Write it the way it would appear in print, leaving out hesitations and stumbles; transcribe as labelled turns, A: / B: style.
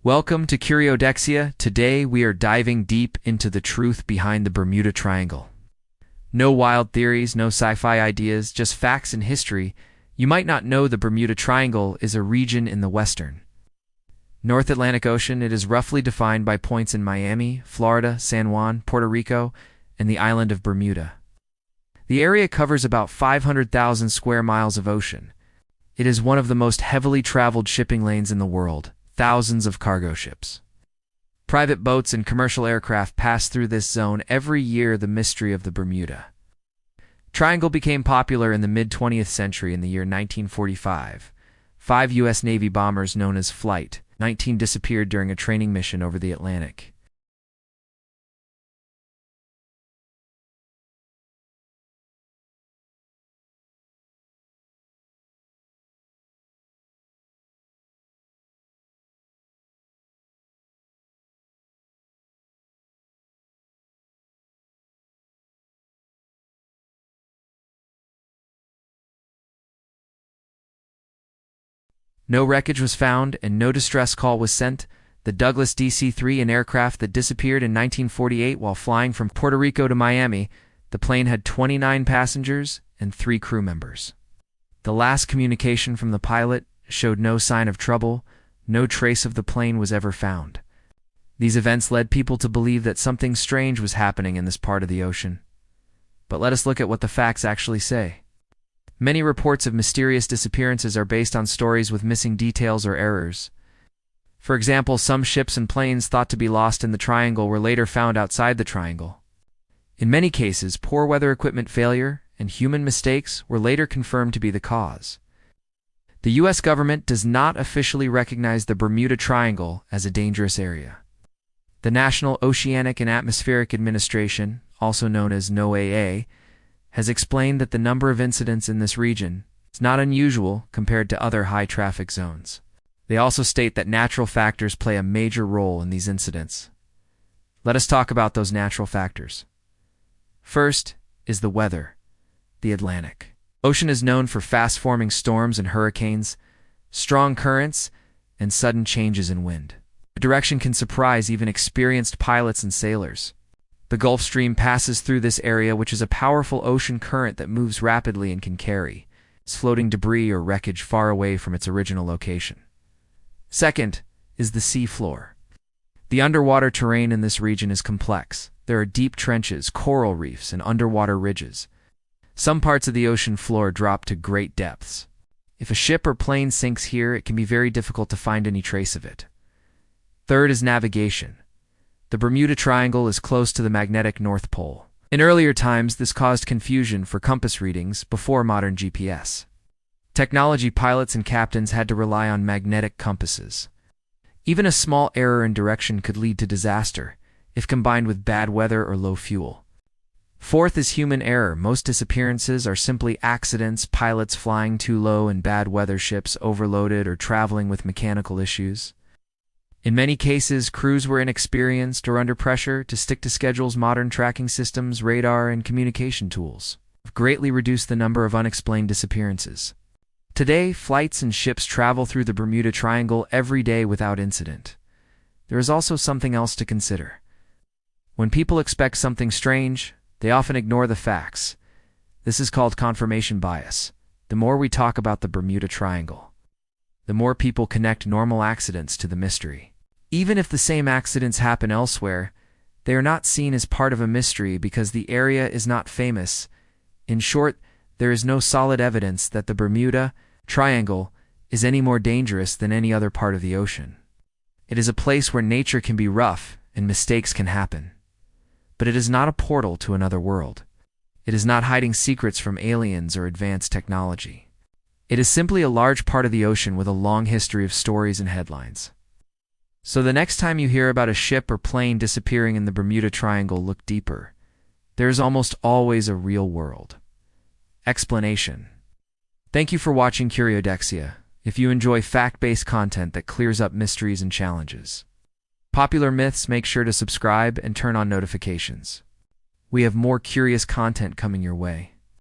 A: Welcome to Curiodexia. Today we are diving deep into the truth behind the Bermuda Triangle. No wild theories, no sci-fi ideas, just facts and history. You might not know the Bermuda Triangle is a region in the western North Atlantic Ocean. It is roughly defined by points in Miami, Florida, San Juan, Puerto Rico, and the island of Bermuda. The area covers about 500,000 square miles of ocean. It is one of the most heavily traveled shipping lanes in the world. Thousands of cargo ships, private boats, and commercial aircraft pass through this zone every year. The mystery of the Bermuda Triangle became popular in the mid-20th century. In the year 1945, 5 U.S. Navy bombers known as Flight 19 disappeared during a training mission over the Atlantic. No wreckage was found and no distress call was sent. The Douglas DC-3, an aircraft that disappeared in 1948 while flying from Puerto Rico to Miami. The plane had 29 passengers and 3 crew members. The last communication from the pilot showed no sign of trouble. No trace of the plane was ever found. These events led people to believe that something strange was happening in this part of the ocean. But let us look at what the facts actually say. Many reports of mysterious disappearances are based on stories with missing details or errors. For example, some ships and planes thought to be lost in the triangle were later found outside the triangle. In many cases, poor weather equipment failure and human mistakes were later confirmed to be the cause. The U.S. government does not officially recognize the Bermuda Triangle as a dangerous area. The National Oceanic and Atmospheric Administration, also known as NOAA, has explained that the number of incidents in this region is not unusual compared to other high-traffic zones. They also state that natural factors play a major role in these incidents. Let us talk about those natural factors. First is the weather. The Atlantic Ocean is known for fast-forming storms and hurricanes, strong currents, and sudden changes in wind. The direction can surprise even experienced pilots and sailors. The Gulf Stream passes through this area, which is a powerful ocean current that moves rapidly and can carry floating debris or wreckage far away from its original location. Second is the sea floor. The underwater terrain in this region is complex. There are deep trenches, coral reefs, and underwater ridges. Some parts of the ocean floor drop to great depths. If a ship or plane sinks here, it can be very difficult to find any trace of it. Third is navigation. The Bermuda Triangle is close to the magnetic North Pole. In earlier times, this caused confusion for compass readings before modern GPS. Technology, pilots and captains had to rely on magnetic compasses. Even a small error in direction could lead to disaster if combined with bad weather or low fuel. Fourth is human error. Most disappearances are simply accidents, pilots flying too low in bad weather, ships overloaded, or traveling with mechanical issues. In many cases, crews were inexperienced or under pressure to stick to schedules. Modern tracking systems, radar, and communication tools have greatly reduced the number of unexplained disappearances. Today, flights and ships travel through the Bermuda Triangle every day without incident. There is also something else to consider. When people expect something strange, they often ignore the facts. This is called confirmation bias. The more we talk about the Bermuda Triangle, the more people connect normal accidents to the mystery. Even if the same accidents happen elsewhere, they are not seen as part of a mystery because the area is not famous. In short, there is no solid evidence that the Bermuda Triangle is any more dangerous than any other part of the ocean. It is a place where nature can be rough and mistakes can happen. But it is not a portal to another world. It is not hiding secrets from aliens or advanced technology. It is simply a large part of the ocean with a long history of stories and headlines. So the next time you hear about a ship or plane disappearing in the Bermuda Triangle, look deeper. There is almost always a real world explanation. Thank you for watching Curiodexia. If you enjoy fact-based content that clears up mysteries and challenges popular myths, make sure to subscribe and turn on notifications. We have more curious content coming your way.